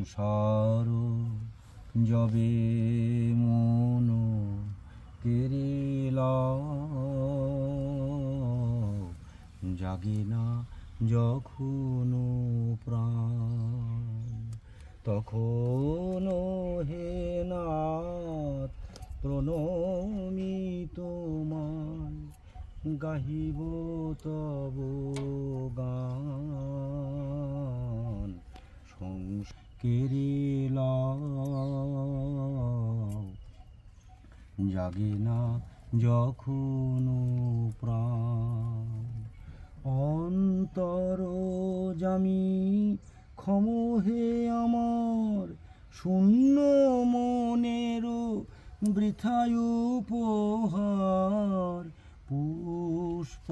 সংসার যবে মন কেরিলা জাগে না যখন প্রাণ তখন হে নাথ প্রণমি তোমায় গাহিব তব গান কেরিলা জাগে না যখন প্রাণ অন্তর জামি ক্ষম হে আমার শূন্য মনের বৃথায় উপহার পুষ্প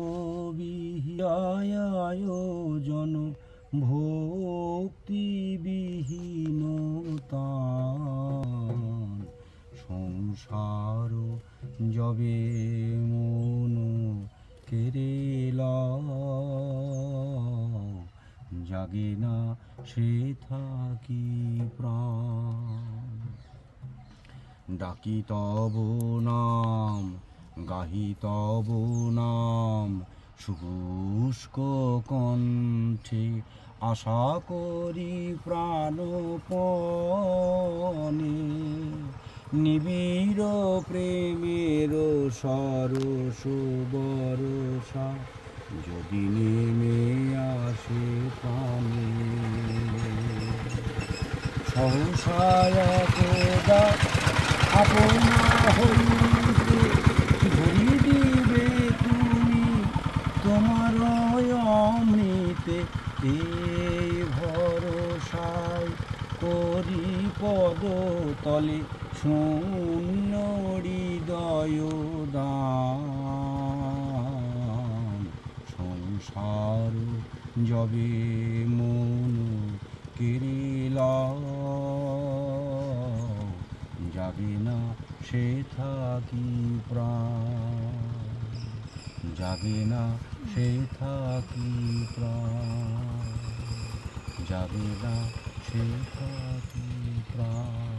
বিহিয়ায়োজন ভক্তি বিহীনতা সংসার যবে মন কেরিলা জাগে না সে থাকি প্রাণ ডাকি তব নাম গাহি তব নাম শুষ্ক কণ্ঠে আশা করি প্রাণপণে নিবিড় প্রেমের সরস বরষা যদি নেমে আসে প্রাণে সহসায় একদা আপনা হইতে ধরি দিবে তুমি তোমার অমৃতে এই ভরসায় করি পদ তলে শূন্য হৃদয় দান সংসার যবে মন কেরিলা যাবে না সে থাকি প্রাণ যাবে না সে থাকি প্রাণ যাবে না সে থাকি প্রাণ।